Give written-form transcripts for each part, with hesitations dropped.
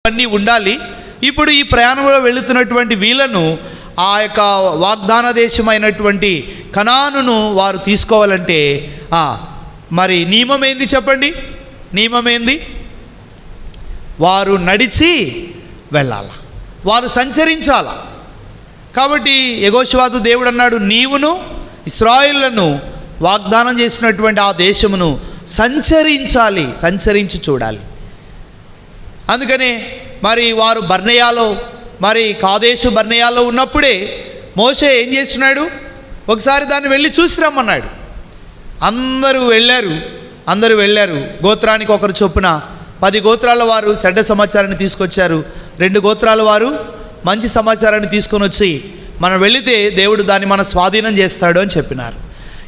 అన్నీ ఉండాలి. ఇప్పుడు ఈ ప్రయాణంలో వెళుతున్నటువంటి వీళ్ళను ఆ యొక్క వాగ్దాన దేశమైనటువంటి కనానును వారు తీసుకోవాలంటే మరి నియమం ఏంది చెప్పండి? నియమం ఏంది? వారు నడిచి వెళ్ళాల, వారు సంచరించాల. కాబట్టి యెహోషువతో దేవుడు అన్నాడు, నీవును ఇశ్రాయేలును వాగ్దానం చేసినటువంటి ఆ దేశమును సంచరించాలి, సంచరించి చూడాలి. అందుకనే మరి వారు బర్నేయాలో, మరి కాదేశు బర్నేయాలో ఉన్నప్పుడే మోషే ఏం చేస్తున్నాడు? ఒకసారి దాన్ని వెళ్ళి చూసి రమ్మన్నాడు. అందరూ వెళ్ళారు. గోత్రానికి ఒకరు చొప్పున 10 గోత్రాల వారు చెడ్డ సమాచారాన్ని తీసుకొచ్చారు, 2 గోత్రాల వారు మంచి సమాచారాన్ని తీసుకొని వచ్చి మనం వెళితే దేవుడు దాన్ని మన స్వాధీనం చేస్తాడు అని చెప్పినారు.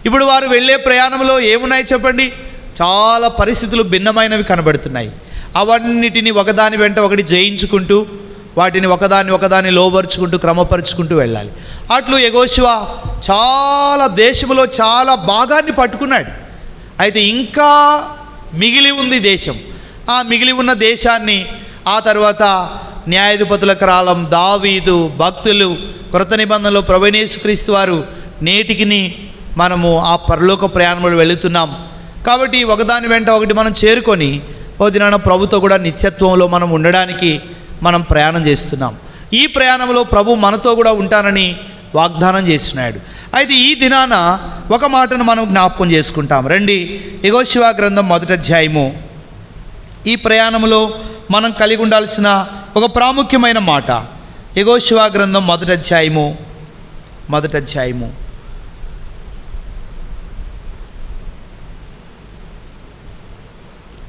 ఇప్పుడు వారు వెళ్ళే ప్రయాణంలో ఏమున్నాయి చెప్పండి? చాలా పరిస్థితులు భిన్నమైనవి కనబడుతున్నాయి. అవన్నిటిని ఒకదాని వెంట ఒకటి జయించుకుంటూ, వాటిని ఒకదాన్ని లోబరుచుకుంటూ, క్రమపరుచుకుంటూ వెళ్ళాలి. అట్లు యెహోషువ చాలా దేశంలో చాలా భాగాన్ని పట్టుకున్నాడు. అయితే ఇంకా మిగిలి ఉంది దేశం. ఆ మిగిలి ఉన్న దేశాన్ని ఆ తర్వాత న్యాయాధిపతుల కాలం, దావీదు, భక్తులు, క్రొత్త నిబంధనలో ప్రభువైన యేసుక్రీస్తు వారు నేటికిని మనము ఆ పరలోక ప్రయాణంలో వెళుతున్నాం. కాబట్టి ఒకదాని వెంట ఒకటి మనం చేరుకొని ఓ దినాన ప్రభుతో కూడా నిత్యత్వంలో మనం ఉండడానికి మనం ప్రయాణం చేస్తున్నాం. ఈ ప్రయాణంలో ప్రభు మనతో కూడా ఉంటానని వాగ్దానం చేస్తున్నాడు. అయితే ఈ దినాన ఒక మాటను మనం జ్ఞాపకం చేసుకుంటాం. రండి, యెహోషువ గ్రంథం 1వ అధ్యాయము. ఈ ప్రయాణంలో మనం కలిగి ఉండాల్సిన ఒక ప్రాముఖ్యమైన మాట. యెహోషువ గ్రంథం 1వ అధ్యాయము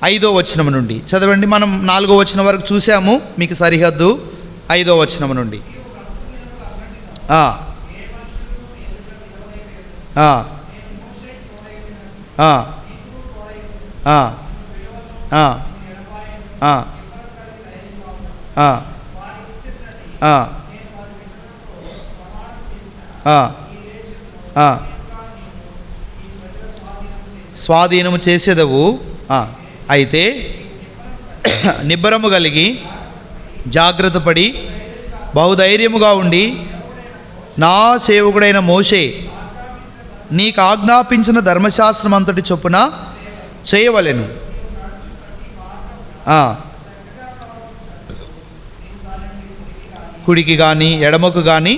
5వ వచనం నుండి చదవండి. మనం 4వ వచనం వరకు చూసాము, మీకు సరిహద్దు 5వ వచనం నుండి. స్వాధీనము చేసేదవు. అయితే నిబ్బరము కలిగి జాగ్రత్త పడి బహుధైర్యముగా ఉండి నా సేవకుడైన మోషే నీకు ఆజ్ఞాపించిన ధర్మశాస్త్రం అంతటి చొప్పున చేయవలెను. కుడికి కానీ ఎడమకు కానీ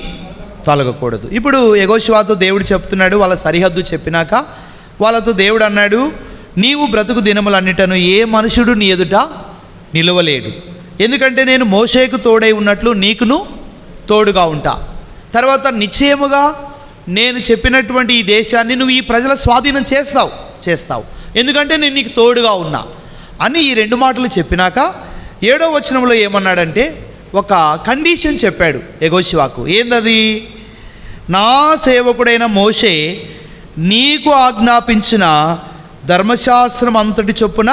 తొలగకూడదు. ఇప్పుడు యెహోషువతో దేవుడు చెప్తున్నాడు, వాళ్ళ సరిహద్దు చెప్పినాక వాళ్ళతో దేవుడు అన్నాడు, నీవు బ్రతుకు దినములన్నిటను ఏ మనుషుడు నీ ఎదుట నిలవలేడు, ఎందుకంటే నేను మోషేకు తోడై ఉన్నట్లు నీకును తోడుగా ఉంటా. తర్వాత నిశ్చయముగా నేను చెప్పినటువంటి ఈ దేశాన్ని నువ్వు ఈ ప్రజల స్వాధీనం చేస్తావు ఎందుకంటే నేను నీకు తోడుగా ఉన్నా అని ఈ 2 మాటలు చెప్పినాక 7వ వచనంలో ఏమన్నాడంటే ఒక కండిషన్ చెప్పాడు యెహోషువకు. ఏందది? నా సేవకుడైన మోషే నీకు ఆజ్ఞాపించిన ధర్మశాస్త్రం అంతటి చొప్పున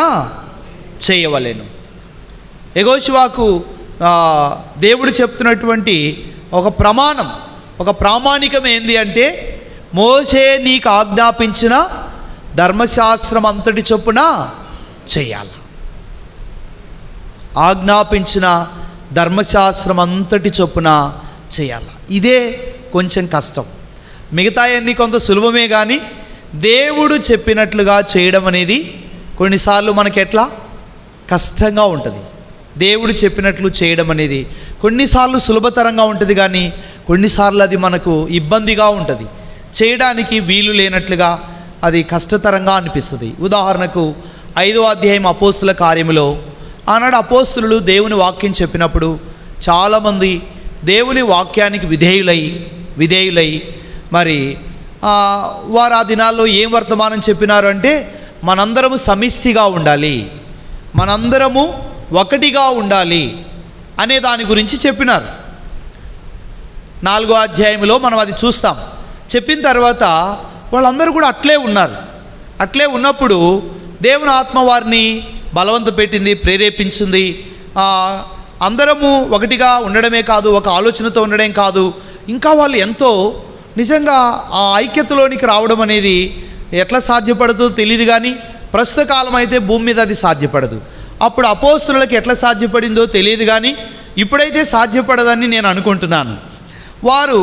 చేయవలెను. యెహోషువకు దేవుడు చెప్తున్నటువంటి ఒక ప్రమాణం, ఒక ప్రామాణికం ఏంది అంటే మోషే నీకు ఆజ్ఞాపించిన ధర్మశాస్త్రం అంతటి చొప్పున చేయాలి. ఆజ్ఞాపించిన ధర్మశాస్త్రం అంతటి చొప్పున చేయాలి. ఇదే కొంచెం కష్టం. మిగతాయన్నీ కొంత సులభమే, కానీ దేవుడు చెప్పినట్లుగా చేయడం అనేది కొన్నిసార్లు మనకి ఎట్లా కష్టంగా ఉంటుంది. దేవుడు చెప్పినట్లు చేయడం అనేది కొన్నిసార్లు సులభతరంగా ఉంటుంది, కానీ కొన్నిసార్లు అది మనకు ఇబ్బందిగా ఉంటుంది, చేయడానికి వీలు లేనట్లుగా అది కష్టతరంగా అనిపిస్తుంది. ఉదాహరణకు 5వ అధ్యాయం అపోస్తుల కార్యములో ఆనాడు అపోస్తులు దేవుని వాక్యం చెప్పినప్పుడు చాలామంది దేవుని వాక్యానికి విధేయులై మరి వారు ఆ దినాల్లో ఏం వర్తమానం చెప్పినారు అంటే మనందరము సమిష్టిగా ఉండాలి, మనందరము ఒకటిగా ఉండాలి అనే దాని గురించి చెప్పినారు. 4వ అధ్యాయంలో మనం అది చూస్తాం. చెప్పిన తర్వాత వాళ్ళందరూ కూడా అట్లే ఉన్నారు. అట్లే ఉన్నప్పుడు దేవుని ఆత్మ వారిని బలవంత పెట్టింది, ప్రేరేపించింది. అందరము ఒకటిగా ఉండడమే కాదు, ఒక ఆలోచనతో ఉండడం కాదు, ఇంకా వాళ్ళు ఎంతో నిజంగా ఆ ఐక్యతలోనికి రావడం అనేది ఎట్లా సాధ్యపడుతుందో తెలియదు, కానీ ప్రస్తుత కాలం అయితే భూమి మీద అది సాధ్యపడదు. అప్పుడు అపోస్తులకు ఎట్లా సాధ్యపడిందో తెలియదు, కానీ ఇప్పుడైతే సాధ్యపడదని నేను అనుకుంటున్నాను. వారు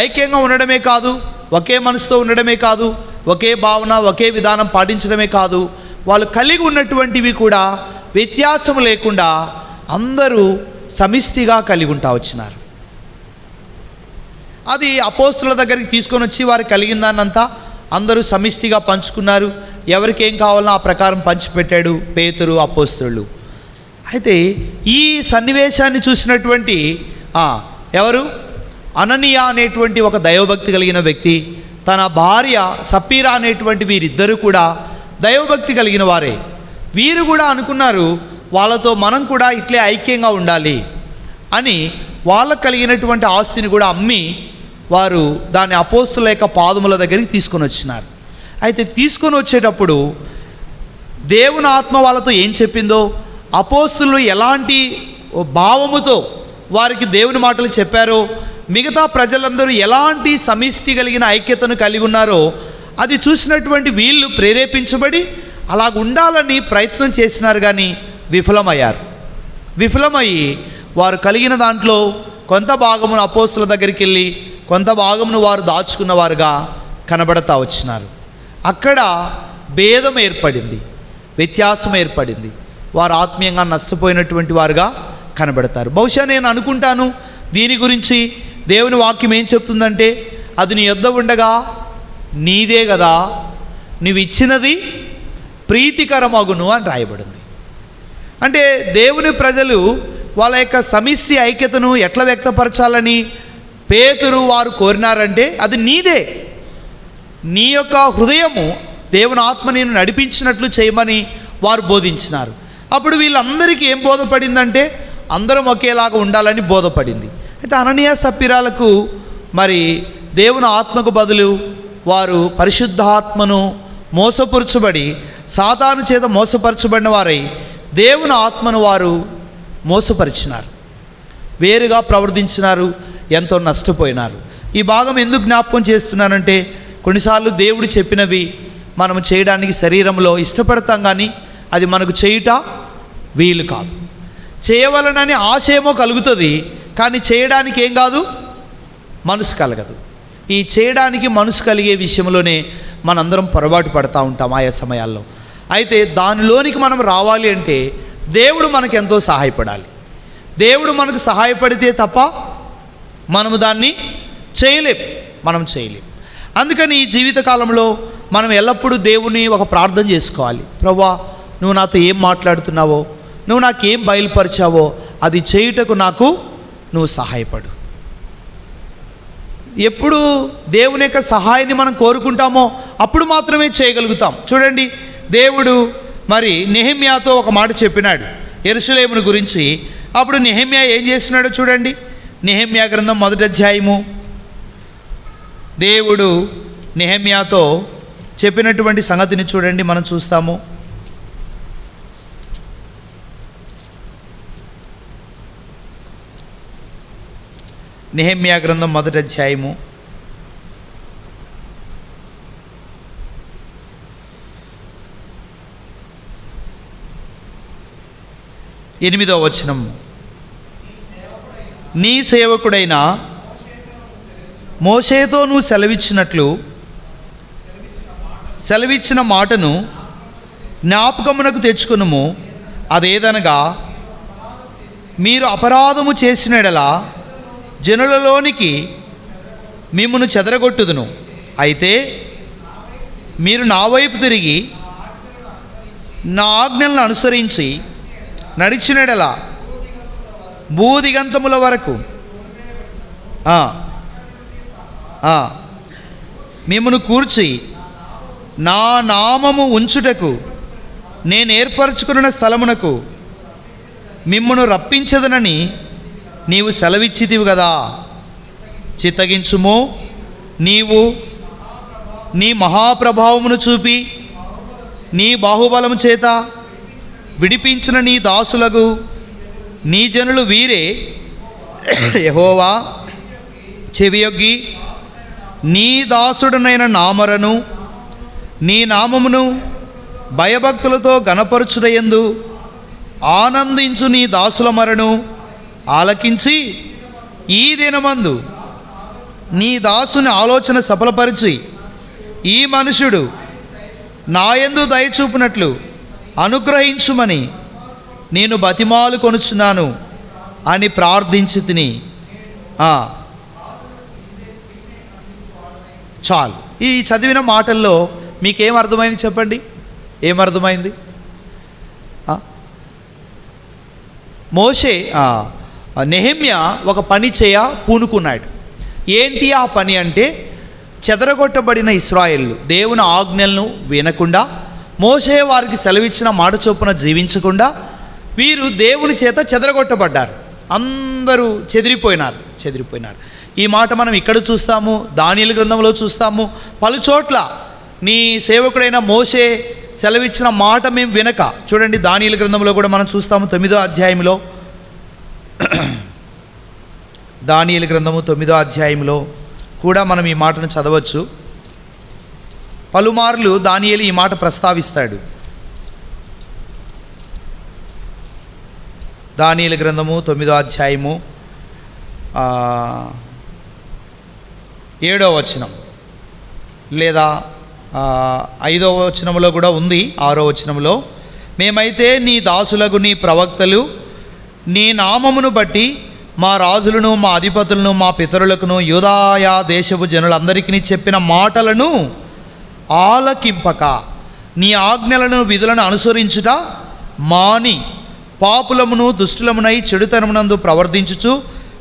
ఐక్యంగా ఉండడమే కాదు, ఒకే మనసుతో ఉండడమే కాదు, ఒకే భావన ఒకే విధానం పాటించడమే కాదు, వాళ్ళు కలిగి ఉన్నటువంటివి కూడా వ్యత్యాసం లేకుండా అందరూ సమిష్టిగా కలిగి ఉంటా వచ్చినారు. అది అపోస్తుల దగ్గరికి తీసుకొని వచ్చి వారు కలిగిన దాన్నంతా అందరూ సమిష్టిగా పంచుకున్నారు. ఎవరికి ఏం కావాలనో ఆ ప్రకారం పంచిపెట్టాడు పేతురు, అపోస్తులు. అయితే ఈ సన్నివేశాన్ని చూసినటువంటి ఎవరు అననీయ అనేటువంటి ఒక దైవభక్తి కలిగిన వ్యక్తి, తన భార్య సప్పీరా అనేటువంటి వీరిద్దరూ కూడా దైవభక్తి కలిగిన వారే. వీరు కూడా అనుకున్నారు వాళ్ళతో మనం కూడా ఇట్లే ఐక్యంగా ఉండాలి అని వాళ్ళకు కలిగినటువంటి ఆస్తిని కూడా అమ్మి వారు దాన్ని అపోస్తుల యొక్క పాదముల దగ్గరికి తీసుకొని వచ్చినారు. అయితే తీసుకొని వచ్చేటప్పుడు దేవుని ఆత్మ వాళ్ళతో ఏం చెప్పిందో, అపోస్తులు ఎలాంటి భావముతో వారికి దేవుని మాటలు చెప్పారో, మిగతా ప్రజలందరూ ఎలాంటి సమిష్టి కలిగిన ఐక్యతను కలిగి ఉన్నారో అది చూసినటువంటి వీళ్ళు ప్రేరేపించబడి అలాగ ఉండాలని ప్రయత్నం చేసినారు, కానీ విఫలమయ్యి వారు కలిగిన దాంట్లో కొంత భాగమును అపోస్తుల దగ్గరికి వెళ్ళి కొంత భాగమును వారు దాచుకున్నవారుగా కనబడతా వచ్చినారు. అక్కడ భేదం ఏర్పడింది, వ్యత్యాసం ఏర్పడింది. వారు ఆత్మీయంగా నష్టపోయినటువంటి వారుగా కనబడతారు. బహుశా నేను అనుకుంటాను దీని గురించి దేవుని వాక్యం ఏం చెప్తుందంటే, అది నీ యొద్ద ఉండగా నీదే కదా, నువ్వు ఇచ్చినది ప్రీతికరమగును అని రాయబడింది. అంటే దేవుని ప్రజలు వాళ్ళ యొక్క సమిష్టి ఐక్యతను ఎట్లా వ్యక్తపరచాలని పేతురు వారు కోరినారంటే, అది నీదే, నీ యొక్క హృదయము దేవుని ఆత్మ నేను నడిపించినట్లు చేయమని వారు బోధించినారు. అప్పుడు వీళ్ళందరికీ ఏం బోధపడిందంటే, అందరం ఒకేలాగా ఉండాలని బోధపడింది. అయితే అననీయ సప్పీరాలకు మరి దేవుని ఆత్మకు బదులు వారు పరిశుద్ధాత్మను మోసపరచబడి సాతాను చేత మోసపరచబడిన వారై దేవుని ఆత్మను వారు మోసపరిచినారు, వేరుగా ప్రవర్తించినారు, ఎంతో నష్టపోయినారు. ఈ భాగం ఎందుకు జ్ఞాపకం చేస్తున్నానంటే, కొన్నిసార్లు దేవుడు చెప్పినవి మనం చేయడానికి శరీరంలో ఇష్టపడతాం, కానీ అది మనకు చేయుట వీలు కాదు. చేయవలనని ఆశయమో కలుగుతుంది, కానీ చేయడానికి ఏం కాదు, మనసు కలగదు. ఈ చేయడానికి మనసు కలిగే విషయంలోనే మనందరం పొరపాటు పడుతూ ఉంటాం ఆయా సమయాల్లో. అయితే దానిలోనికి మనం రావాలి అంటే దేవుడు మనకు ఎంతో సహాయపడాలి. దేవుడు మనకు సహాయపడితే తప్ప మనము దాన్ని మనం చేయలేం. అందుకని ఈ జీవితకాలంలో మనం ఎల్లప్పుడూ దేవుని ఒక ప్రార్థన చేసుకోవాలి. ప్రభువా, నువ్వు నాతో ఏం మాట్లాడుతున్నావో, నువ్వు నాకేం బయలుపరిచావో అది చేయుటకు నాకు నువ్వు సహాయపడు. ఎప్పుడు దేవుని యొక్క సహాయాన్ని మనం కోరుకుంటామో అప్పుడు మాత్రమే చేయగలుగుతాం. చూడండి, దేవుడు మరి నెహెమ్యాతో ఒక మాట చెప్పినాడు యెరూషలేమును గురించి. అప్పుడు నెహెమ్యా ఏం చేస్తున్నాడో చూడండి. నెహెమ్యా గ్రంథం 1వ అధ్యాయము. దేవుడు నెహెమ్యాతో చెప్పినటువంటి సంగతిని చూడండి, మనం చూస్తాము. నెహెమ్యా గ్రంథం 1వ అధ్యాయము 8వ వచనం. నీ సేవకుడైన మోషేతో నువ్వు సెలవిచ్చిన మాటను జ్ఞాపకమునకు తెచ్చుకునుము. అదేదనగా, మీరు అపరాధము చేసిన యెడల జనులలోనికి మిమ్మును చెదరగొట్టుదును. అయితే మీరు నా వైపు తిరిగి నా ఆజ్ఞలను అనుసరించి నడిచిన యెడల భూదిగంతముల వరకు మిమ్మును కూర్చి నా నామము ఉంచుటకు నేను ఏర్పరచుకున్న స్థలమునకు మిమ్మును రప్పించదనని నీవు సెలవిచ్చితివి కదా. చిత్తగించుము. నీవు నీ మహాప్రభావమును చూపి నీ బాహుబలము చేత విడిపించిన నీ దాసులకు నీ జనులు వీరే. యెహోవా, చెవియొగ్గి నీ దాసుడనైన నామరను నీ నామమును భయభక్తులతో గణపరచుటయందు ఆనందించు నీ దాసుల మరను ఆలకించి ఈ దినమందు నీ దాసుని ఆలోచన సఫలపరిచి ఈ మనుషుడు నాయందు దయ చూపినట్లు అనుగ్రహించుమని నేను బతిమాలు కొనుచున్నాను అని ప్రార్థించి తిని. చాలు. ఈ చదివిన మాటల్లో మీకేం అర్థమైంది చెప్పండి? ఏమర్థమైంది? మోషే నెహెమ్యా ఒక పని పూనుకున్నాడు. ఏంటి ఆ పని అంటే, చెదరగొట్టబడిన ఇశ్రాయేలు దేవుని ఆజ్ఞలను వినకుండా, మోషే వారికి సెలవిచ్చిన మాట చొప్పున జీవించకుండా వీరు దేవుని చేత చెదరగొట్టబడ్డారు. అందరూ చెదిరిపోయినారు. ఈ మాట మనం ఇక్కడ చూస్తాము, దానియేలు గ్రంథంలో చూస్తాము, పలుచోట్ల నీ సేవకుడైన మోషే సెలవిచ్చిన మాట మేము వినక. చూడండి, దానియేలు గ్రంథంలో కూడా మనం చూస్తాము, 9వ అధ్యాయంలో, దానియేలు గ్రంథము 9వ అధ్యాయంలో కూడా మనం ఈ మాటను చదవచ్చు. పలుమార్లు దానియేలు ఈ మాట ప్రస్తావిస్తాడు. దానియేలు గ్రంథము 9వ అధ్యాయము 7వ వచనం లేదా 5వ వచనంలో కూడా ఉంది, 6వ వచనంలో, మేమైతే నీ దాసులకు నీ ప్రవక్తలు నీ నామమును బట్టి మా రాజులను మా అధిపతులను మా పితరులకును యూదాయా దేశపు జనులందరికీ చెప్పిన మాటలను ఆలకింపక నీ ఆజ్ఞలను విధులను అనుసరించుట మాని పాపులమును దుష్టులమునై చెడుతనమునందు ప్రవర్తించుచు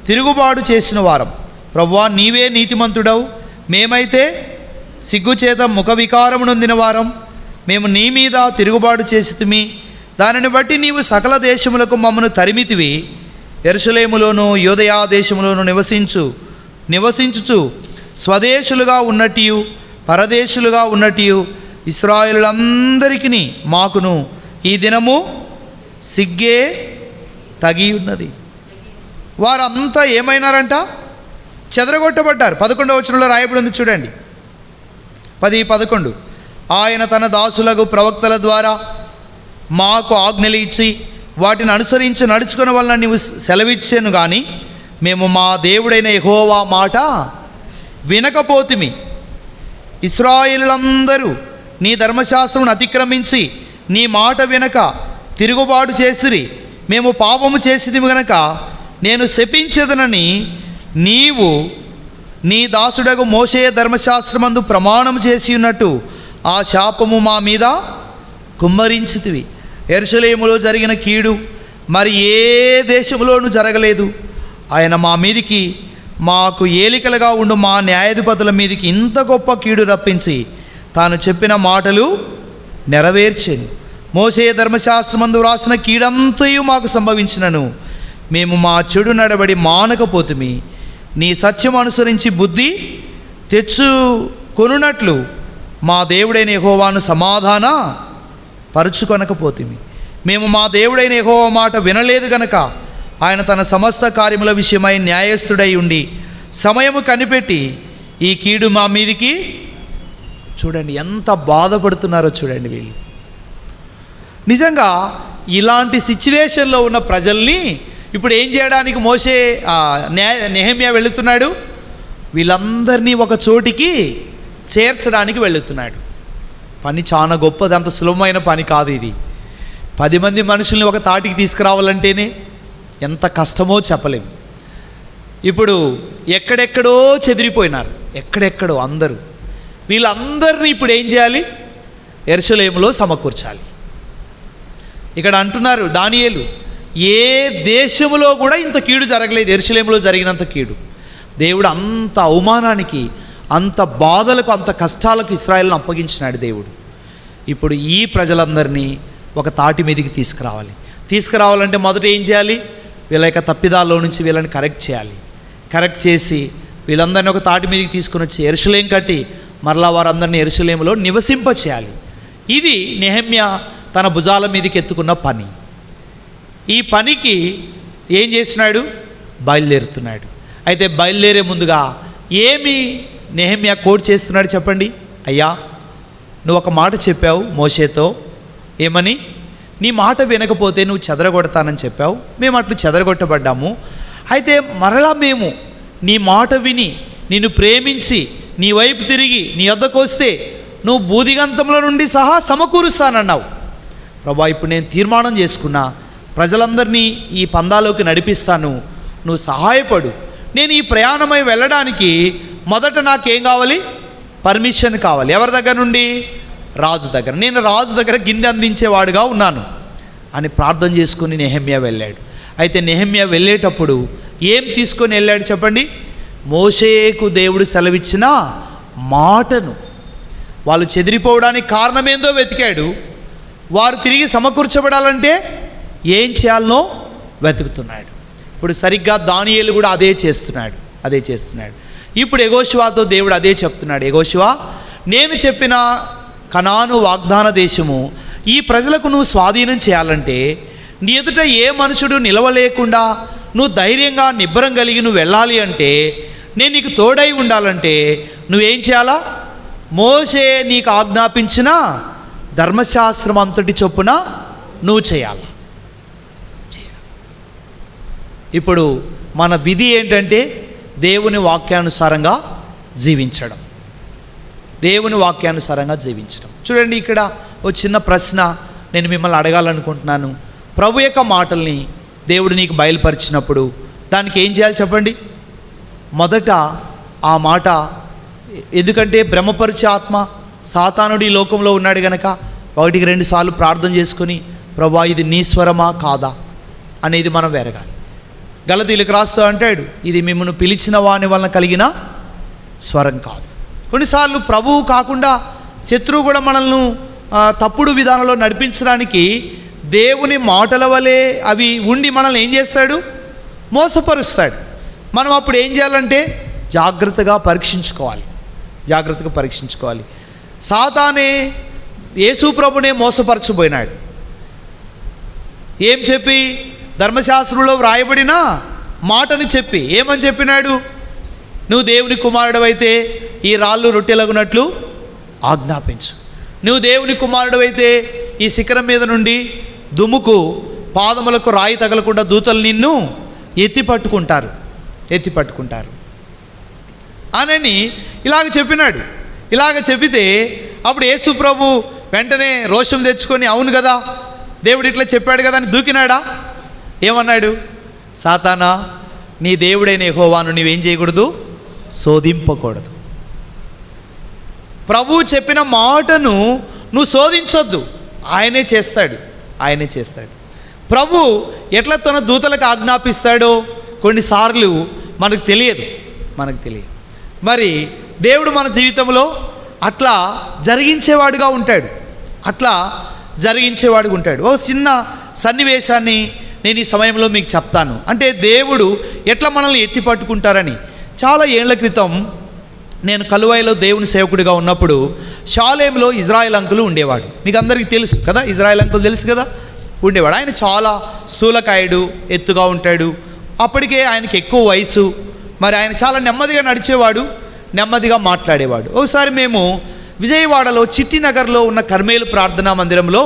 తిరుగుబాటు చేసిన వారం. ప్రభువా, నీవే నీతిమంతుడవు, మేమైతే సిగ్గుచేత ముఖ వికారము నొందిన వారం. మేము నీ మీద తిరుగుబాటు చేసితిమి, దానిని బట్టి నీవు సకల దేశములకు మమ్మను తరిమితివి. యెరూషలేములోను యూదయా దేశములోను నివసించుచు స్వదేశులుగా ఉన్నట్టు పరదేశులుగా ఉన్నట్టు ఇశ్రాయేలులందరికీ మాకును ఈ దినము సిగ్గే తగి ఉన్నది. వారంతా ఏమైనారంట? చెదరగొట్టబడ్డారు. 11వ వచనంలో రాయబడి ఉంది, చూడండి, 10-11. ఆయన తన దాసులకు ప్రవక్తల ద్వారా మాకు ఆజ్ఞలు ఇచ్చి వాటిని అనుసరించి నడుచుకున్న వలన నీవు సెలవిచ్చాను, కానీ మేము మా దేవుడైన యెహోవా మాట వినకపోతిమి. ఇశ్రాయేలులందరూ నీ ధర్మశాస్త్రమును అతిక్రమించి నీ మాట వినక తిరుగుబాటు చేసిరి. మేము పాపము చేసిది గనక నేను శపించదనని నీవు నీ దాసుడగు మోషే ధర్మశాస్త్రమందు ప్రమాణం చేసి ఉన్నట్టు ఆ శాపము మా మీద కుమ్మరించితివి. యెరూషలేములో జరిగిన కీడు మరి ఏ దేశంలోనూ జరగలేదు. ఆయన మా మీదికి మాకు ఏలికలుగా ఉండు మా న్యాయాధిపతుల మీదికి ఇంత గొప్ప కీడు రప్పించి తాను చెప్పిన మాటలు నెరవేర్చెను. మోషే ధర్మశాస్త్రమందు వ్రాసిన కీడంతయు మాకు సంభవించినను మేము మా చెడు నడబడి మానకపోతుమి. నీ సత్యం అనుసరించి బుద్ధి తెచ్చుకొనున్నట్లు మా దేవుడైన యెహోవాను సమాధాన పరుచుకొనకపోతిమి. మేము మా దేవుడైన యెహోవా మాట వినలేదు గనక ఆయన తన సమస్త కార్యముల విషయమై న్యాయస్థుడై ఉండి సమయము కనిపెట్టి ఈ కీడు మా మీదికి. చూడండి ఎంత బాధపడుతున్నారో చూడండి వీళ్ళు. నిజంగా ఇలాంటి సిచ్యువేషన్లో ఉన్న ప్రజల్ని ఇప్పుడు ఏం చేయడానికి మోషే నెహెమ్యా వెళుతున్నాడు? వీళ్ళందరినీ ఒక చోటికి చేర్చడానికి వెళుతున్నాడు. పని చాలా గొప్పది, అంత సులభమైన పని కాదు ఇది. 10 మంది మనుషుల్ని ఒక తాటికి తీసుకురావాలంటేనే ఎంత కష్టమో చెప్పలేము. ఇప్పుడు ఎక్కడెక్కడో చెదిరిపోయినారు, ఎక్కడెక్కడో అందరూ. వీళ్ళందరినీ ఇప్పుడు ఏం చేయాలి? యెరూషలేములో సమకూర్చాలి. ఇక్కడ అంటున్నారు దానియేలు, ఏ దేశములో కూడా ఇంత కీడు జరగలేదు, యెరూషలేములో జరిగినంత కీడు. దేవుడు అంత అవమానానికి, అంత బాధలకు, అంత కష్టాలకు ఇశ్రాయేలును అప్పగించినాడు దేవుడు. ఇప్పుడు ఈ ప్రజలందరినీ ఒక తాటి మీదకి తీసుకురావాలంటే మొదట ఏం చేయాలి? వీళ్ళ యొక్క తప్పిదాల్లో నుంచి వీళ్ళని కరెక్ట్ చేయాలి. కరెక్ట్ చేసి వీళ్ళందరినీ ఒక తాటి మీదకి తీసుకుని వచ్చి యెరూషలేం కట్టి మరలా వారందరినీ యెరూషలేములో నివసింప చేయాలి. ఇది నెహెమ్యా తన భుజాల మీదకి ఎత్తుకున్న పని. ఈ పనికి ఏం చేస్తున్నాడు? బయలుదేరుతున్నాడు. అయితే బయలుదేరే ముందుగా ఏమి నెహెమ్యా కోడ్ చేస్తున్నాడు చెప్పండి. అయ్యా, నువ్వు ఒక మాట చెప్పావు మోషేతో, ఏమని? నీ మాట వినకపోతే నువ్వు చెదరగొడతానని చెప్పావు, మేము అట్లు చెదరగొట్టబడ్డాము. అయితే మరలా మేము నీ మాట విని నిన్ను ప్రేమించి నీ వైపు తిరిగి నీ వద్దకు వస్తే నువ్వు బూదిగంతంలో నుండి సహా సమకూరుస్తానన్నావు. ప్రభా, ఇప్పుడు నేను తీర్మానం చేసుకున్నా, ప్రజలందరినీ ఈ పందాలోకి నడిపిస్తాను, నువ్వు సహాయపడు. నేను ఈ ప్రయాణమై వెళ్ళడానికి మొదట నాకేం కావాలి? పర్మిషన్ కావాలి. ఎవరి దగ్గర నుండి? రాజు దగ్గర. నేను రాజు దగ్గర గిన్నె అందించేవాడుగా ఉన్నాను అని ప్రార్థన చేసుకుని నెహెమ్యా వెళ్ళాడు. అయితే నెహెమ్యా వెళ్ళేటప్పుడు ఏం తీసుకొని వెళ్ళాడు చెప్పండి? మోషేకు దేవుడు సెలవిచ్చిన మాటను. వాళ్ళు చెదిరిపోవడానికి కారణమేందో వెతికాడు. వారు తిరిగి సమకూర్చబడాలంటే ఏం చేయాలనో వెతుకుతున్నాడు. ఇప్పుడు సరిగ్గా దానియేలు కూడా అదే చేస్తున్నాడు. ఇప్పుడు యెహోషువతో దేవుడు అదే చెప్తున్నాడు. యెహోషువ, నేను చెప్పిన కనాను వాగ్దాన దేశము ఈ ప్రజలకు నువ్వు స్వాధీనం చేయాలంటే, నీ ఎదుట ఏ మనుషుడు నిలవలేకుండా నువ్వు ధైర్యంగా నిబ్బరం కలిగి నువ్వు వెళ్ళాలి అంటే, నేను నీకు తోడై ఉండాలంటే నువ్వేం చేయాలా? మోషే నీకు ఆజ్ఞాపించిన ధర్మశాస్త్రం అంతటి చొప్పున నువ్వు చేయాలి. ఇప్పుడు మన విధి ఏంటంటే దేవుని వాక్యానుసారంగా జీవించడం. చూడండి, ఇక్కడ ఒక చిన్న ప్రశ్న నేను మిమ్మల్ని అడగాలనుకుంటున్నాను. ప్రభు యొక్క మాటల్ని దేవుడు నీకు బయలుపరిచినప్పుడు దానికి ఏం చేయాలి చెప్పండి? మొదట ఆ మాట, ఎందుకంటే భ్రమపరిచే ఆత్మ సాతానుడు ఈ లోకంలో ఉన్నాడు గనక 1-2 సార్లు ప్రార్థన చేసుకొని, ప్రభా ఇది నీ స్వరమా కాదా అనేది మనం వెరగాలి. గలతీయులకు రాస్తూ అంటాడు, ఇది మిమ్మల్ని పిలిచిన వాని వలన కలిగిన స్వరం కాదు. కొన్నిసార్లు ప్రభువు కాకుండా శత్రువు కూడా మనల్ని తప్పుడు విధానంలో నడిపించడానికి దేవుని మాటల వలె అవి ఉండి మనల్ని ఏం చేస్తాడు? మోసపరుస్తాడు. మనం అప్పుడు ఏం చేయాలంటే జాగ్రత్తగా పరీక్షించుకోవాలి. సాతానే యేసు ప్రభునే మోసపరచబోయినాడు. ఏం చెప్పి? ధర్మశాస్త్రంలో వ్రాయబడిన మాటని చెప్పి ఏమని చెప్పినాడు? నువ్వు దేవుని కుమారుడు అయితే ఈ రాళ్ళు రొట్టెలగునట్లు ఆజ్ఞాపించు. నువ్వు దేవుని కుమారుడు అయితే ఈ శిఖరం మీద నుండి దుమ్ముకు పాదములకు రాయి తగలకుండా దూతలు నిన్ను ఎత్తి పట్టుకుంటారు అని ఇలాగ చెప్పినాడు. ఇలాగ చెప్పితే అప్పుడు యేసు ప్రభు వెంటనే రోషం తెచ్చుకొని, అవును కదా దేవుడు ఇట్లా చెప్పాడు కదా అని దూకినాడా? ఏమన్నాడు? సాతానా, నీ దేవుడైన యెహోవాను నీవేం చేయకూడదు? శోధింపకూడదు. ప్రభువు చెప్పిన మాటను నువ్వు శోధించొద్దు. ఆయనే చేస్తాడు. ప్రభు ఎట్లా తన దూతలకు ఆజ్ఞాపిస్తాడో కొన్నిసార్లు మనకు తెలియదు. మరి దేవుడు మన జీవితంలో అట్లా జరిగించేవాడుగా ఉంటాడు. ఓ చిన్న సన్నివేశాన్ని నేను ఈ సమయంలో మీకు చెప్తాను. అంటే దేవుడు ఎట్లా మనల్ని ఎత్తి పట్టుకుంటారని. చాలా ఏళ్ల క్రితం నేను కలువాయిలో దేవుని సేవకుడిగా ఉన్నప్పుడు షాలేంలో ఇజ్రాయెల్ అంకులు ఉండేవాడు. మీకు అందరికీ తెలుసు కదా, ఇజ్రాయెల్ అంకులు తెలుసు కదా, ఉండేవాడు. ఆయన చాలా స్థూలకాయుడు, ఎత్తుగా ఉంటాడు. అప్పటికే ఆయనకి ఎక్కువ వయసు. మరి ఆయన చాలా నెమ్మదిగా నడిచేవాడు, నెమ్మదిగా మాట్లాడేవాడు. ఒకసారి మేము విజయవాడలో చిట్టినగర్లో ఉన్న కర్మేలు ప్రార్థనా మందిరంలో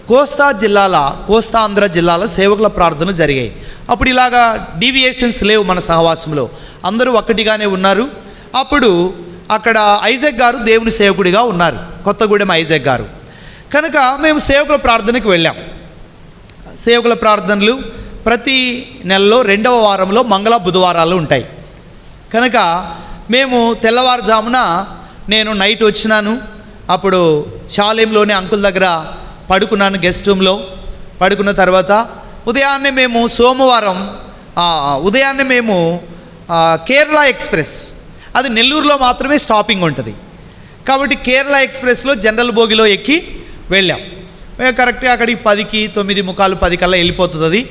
కోస్తాంధ్ర జిల్లాల సేవకుల ప్రార్థన జరిగాయి. అప్పుడు ఇలాగా డీవియేషన్స్ లేవు మన సహవాసంలో, అందరూ ఒక్కటిగానే ఉన్నారు. అప్పుడు అక్కడ ఐజాక్ గారు దేవుని సేవకుడిగా ఉన్నారు, కొత్తగూడెం ఐజాక్ గారు. కనుక మేము సేవకుల ప్రార్థనకి వెళ్ళాం. సేవకుల ప్రార్థనలు ప్రతి నెలలో 2వ వారంలో మంగళ బుధవారాలు ఉంటాయి. కనుక మేము తెల్లవారుజామున నేను నైట్ వచ్చినాను. అప్పుడు షాలేంలోని అంకుల్ దగ్గర పడుకున్నాను, గెస్ట్ రూమ్లో పడుకున్న తర్వాత ఉదయాన్నే మేము సోమవారం ఉదయాన్నే మేము కేరళ ఎక్స్ప్రెస్, అది నెల్లూరులో మాత్రమే స్టాపింగ్ ఉంటుంది కాబట్టి కేరళ ఎక్స్ప్రెస్లో జనరల్ బోగిలో ఎక్కి వెళ్ళాం. కరెక్ట్గా అక్కడికి 10కి 9:45 కల్లా వెళ్ళిపోతుంది అది.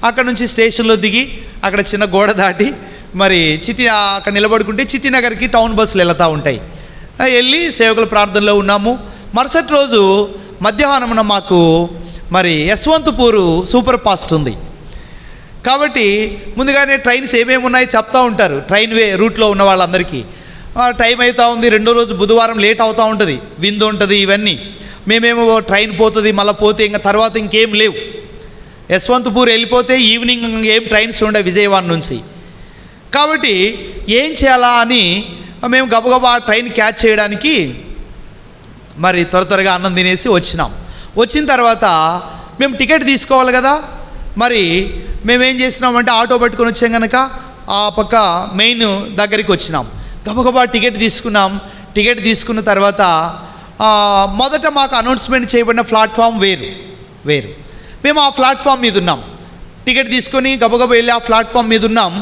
అక్కడ నుంచి స్టేషన్లో దిగి అక్కడ చిన్న గోడ దాటి మరి అక్కడ నిలబడుకుంటే చిట్టినగర్కి టౌన్ బస్సులు వెళ్తూ ఉంటాయి. వెళ్ళి సేవకుల ప్రార్థనలో ఉన్నాము. మరుసటి రోజు మధ్యాహ్నం మాకు మరి యశ్వంతపూరు సూపర్ ఫాస్ట్ ఉంది కాబట్టి ముందుగానే ట్రైన్స్ ఏమేమి ఉన్నాయో చెప్తూ ఉంటారు ట్రైన్ రూట్లో ఉన్న వాళ్ళందరికీ. టైం అవుతూ ఉంది, 2వ రోజు బుధవారం లేట్ అవుతూ ఉంటుంది, విందు ఉంటుంది, ఇవన్నీ. మేమేమో ట్రైన్ పోతుంది, మళ్ళీ పోతే ఇంకా తర్వాత ఇంకేం లేవు. యశ్వంతపూర్ వెళ్ళిపోతే ఈవినింగ్ ఏం ట్రైన్స్ ఉండే విజయవాడ నుంచి. కాబట్టి ఏం చేయాలా అని మేము గబగబా ట్రైన్ క్యాచ్ చేయడానికి మరి త్వరగా అన్నం తినేసి వచ్చినాం. వచ్చిన తర్వాత మేము టికెట్ తీసుకోవాలి కదా. మరి మేమేం చేసినామంటే ఆటో పట్టుకొని వచ్చాం కనుక ఆ పక్క మెయిన్ దగ్గరికి వచ్చినాం. గబగబా టికెట్ తీసుకున్నాం. టికెట్ తీసుకున్న తర్వాత మొదట మాకు అనౌన్స్మెంట్ చేయబడిన ప్లాట్ఫామ్ వేరు. మేము ఆ ప్లాట్ఫామ్ మీద ఉన్నాం. టికెట్ తీసుకొని గబగబా వెళ్ళి ఆ ప్లాట్ఫామ్ మీద ఉన్నాం.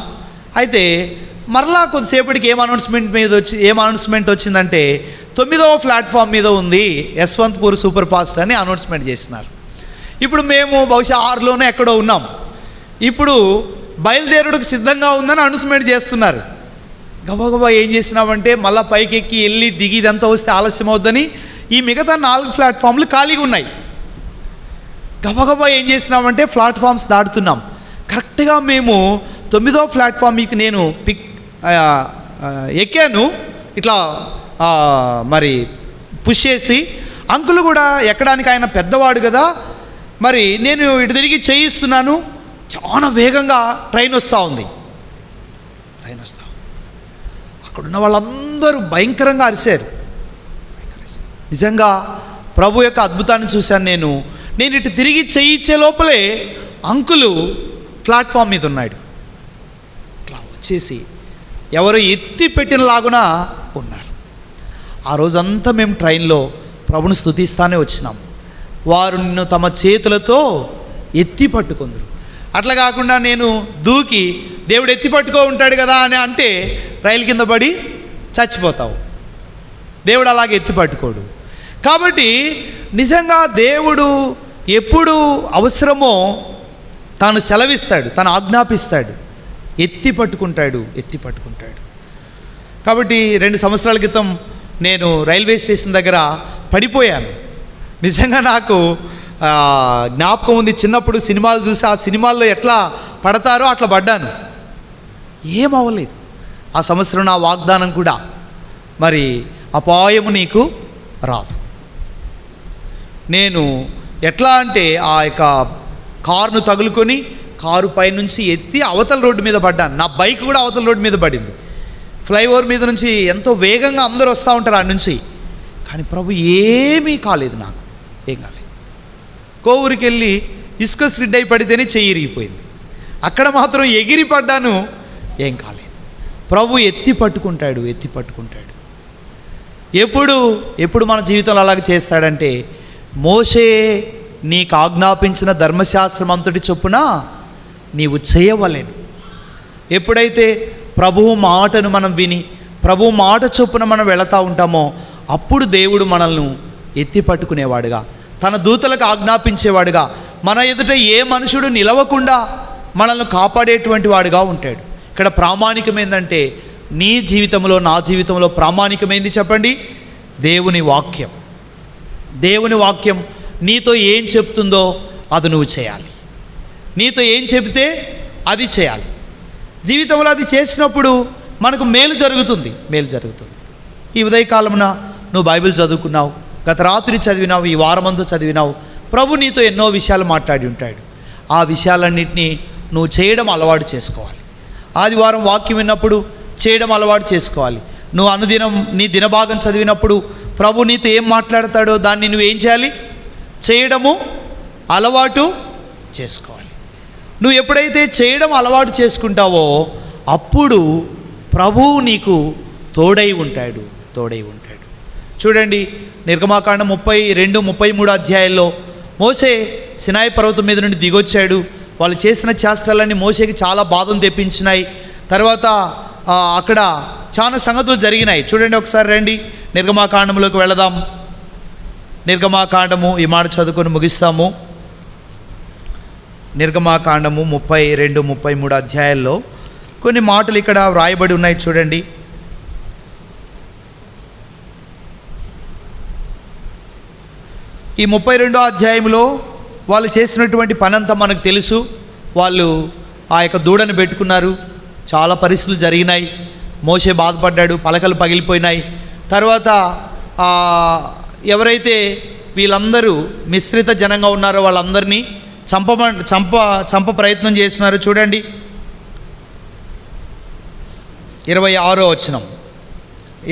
అయితే మరలా కొంతసేపటికి ఏం అనౌన్స్మెంట్ వచ్చిందంటే 9వ ప్లాట్ఫామ్ మీద ఉంది యశ్వంతపూర్ సూపర్ ఫాస్ట్ అని అనౌన్స్మెంట్ చేస్తున్నారు. ఇప్పుడు మేము బహుశా 6లోనే ఎక్కడో ఉన్నాం. ఇప్పుడు బయలుదేరుడికి సిద్ధంగా ఉందని అనౌన్స్మెంట్ చేస్తున్నారు. గబగబా ఏం చేసినామంటే మళ్ళీ పైకి ఎక్కి వెళ్ళి దిగి ఇదంతా వస్తే ఆలస్యం అవుద్దని ఈ మిగతా 4 ప్లాట్ఫామ్లు ఖాళీగా ఉన్నాయి. గబగబా ఏం చేసినామంటే ప్లాట్ఫామ్స్ దాటుతున్నాం. కరెక్ట్గా మేము 9వ ప్లాట్ఫామ్ మీకు నేను ఎక్కాను. ఇట్లా మరి పుష్ చేసి అంకుల్ కూడా ఎక్కడానికి ఆయన పెద్దవాడు కదా, మరి నేను ఇటు తిరిగి చేయిస్తున్నాను. చాలా వేగంగా ట్రైన్ వస్తూ ఉంది. అక్కడున్న వాళ్ళందరూ భయంకరంగా అరిశారు. నిజంగా ప్రభు యొక్క అద్భుతాన్ని చూశాను నేను ఇటు తిరిగి చేయించే లోపలే అంకులు ప్లాట్ఫామ్ మీద ఉన్నాడు. ఇట్లా వచ్చేసి ఎవరో ఎత్తి పెట్టిన లాగున ఉన్నారు. ఆ రోజంతా మేము ట్రైన్లో ప్రభుని స్తుతిస్తానే వచ్చినాం. వారు నిన్ను తమ చేతులతో ఎత్తి పట్టుకుందరు. అట్లా కాకుండా నేను దూకి దేవుడు ఎత్తి పట్టుకో ఉంటాడు కదా అని అంటే రైలు కింద పడి చచ్చిపోతావు. దేవుడు అలాగే ఎత్తి పట్టుకోడు. కాబట్టి నిజంగా దేవుడు ఎప్పుడు అవసరమో తాను సెలవిస్తాడు, తాను ఆజ్ఞాపిస్తాడు, ఎత్తి పట్టుకుంటాడు. కాబట్టి 2 సంవత్సరాల క్రితం నేను రైల్వే స్టేషన్ దగ్గర పడిపోయాను. నిజంగా నాకు జ్ఞాపకం ఉంది. చిన్నప్పుడు సినిమాలు చూసి ఆ సినిమాల్లో ఎట్లా పడతారో అట్లా పడ్డాను. ఏమవ్వలేదు. ఆ సంవత్సరం నా వాగ్దానం కూడా, మరి అపాయము నీకు రాదు. నేను ఎట్లా అంటే ఆ యొక్క కారును తగులుకొని కారు పైనుంచి ఎత్తి అవతల రోడ్డు మీద పడ్డాను. నా బైక్ కూడా అవతల రోడ్డు మీద పడింది. ఫ్లైఓవర్ మీద నుంచి ఎంతో వేగంగా అందరూ వస్తూ ఉంటారు ఆ నుంచి. కానీ ప్రభు ఏమీ కాలేదు, నాకు ఏం కాలేదు. కోవూరికి వెళ్ళి ఇసుక స్లిడ్ అయి పడితేనే చెయ్యి ఇరిగిపోయింది. అక్కడ మాత్రం ఎగిరి పడ్డాను, ఏం కాలేదు. ప్రభు ఎత్తి పట్టుకుంటాడు. ఎప్పుడు మన జీవితంలో అలాగే చేస్తాడంటే, మోషే నీకు ఆజ్ఞాపించిన ధర్మశాస్త్రం అంతటి చొప్పున నీవు చేయవలెను. ఎప్పుడైతే ప్రభువు మాటను మనం విని ప్రభువు మాట చొప్పున మనం వెళతా ఉంటామో అప్పుడు దేవుడు మనల్ని ఎత్తి పట్టుకునేవాడుగా, తన దూతలకు ఆజ్ఞాపించేవాడుగా, మన ఎదుట ఏ మనుషుడు నిలవకుండా మనల్ని కాపాడేటువంటి వాడుగా ఉంటాడు. ఇక్కడ ప్రామాణికమైందంటే నీ జీవితంలో నా జీవితంలో ప్రామాణికమైంది చెప్పండి, దేవుని వాక్యం. దేవుని వాక్యం నీతో ఏం చెప్తుందో అది నువ్వు చేయాలి. నీతో ఏం చెబితే అది చేయాలి. జీవితంలో అది చేసినప్పుడు మనకు మేలు జరుగుతుంది. ఈ ఉదయకాలమున నువ్వు బైబిల్ చదువుకున్నావు, గత రాత్రి చదివినావు, ఈ వారమంతా చదివినావు. ప్రభు నీతో ఎన్నో విషయాలు మాట్లాడి ఉంటాడు. ఆ విషయాలన్నింటినీ నువ్వు చేయడం అలవాటు చేసుకోవాలి. ఆదివారం వాక్యం విన్నప్పుడు చేయడం అలవాటు చేసుకోవాలి. నువ్వు అనుదినం నీ దినభాగం చదివినప్పుడు ప్రభు నీతో ఏం మాట్లాడతాడో దాన్ని నువ్వేం చేయాలి, చేయడము అలవాటు చేసుకోవాలి. నువ్వు ఎప్పుడైతే చేయడం అలవాటు చేసుకుంటావో అప్పుడు ప్రభువు నీకు తోడై ఉంటాడు. చూడండి, నిర్గమాకాండం 32, 33 అధ్యాయాల్లో మోషే సినాయి పర్వతం మీద నుండి దిగొచ్చాడు. వాళ్ళు చేసిన చేష్టలన్నీ మోషేకి చాలా బాధను తెప్పించినాయి. తర్వాత అక్కడ చాలా సంగతులు జరిగినాయి. చూడండి ఒకసారి రండి, నిర్గమాకాండంలోకి వెళదాం. నిర్గమాకాండము ఈ మాట చదువుకొని ముగిస్తాము. నిర్గమాకాండము 32, 33 అధ్యాయాల్లో కొన్ని మాటలు ఇక్కడ వ్రాయబడి ఉన్నాయి. చూడండి, ఈ 32వ అధ్యాయంలో వాళ్ళు చేసినటువంటి పనంతా మనకు తెలుసు. వాళ్ళు ఆ యొక్క దూడను పెట్టుకున్నారు, చాలా పరిస్థితులు జరిగినాయి. మోషే బాధపడ్డాడు, పలకలు పగిలిపోయినాయి. తర్వాత ఎవరైతే వీళ్ళందరూ మిశ్రిత జనంగా ఉన్నారో వాళ్ళందరినీ చంప ప్రయత్నం చేస్తున్నారు. చూడండి 26వ వచనం,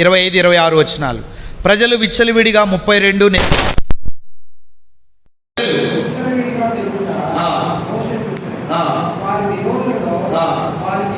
25, 26 వచనాలు. ప్రజలు విచ్చలవిడిగా 32 వారికి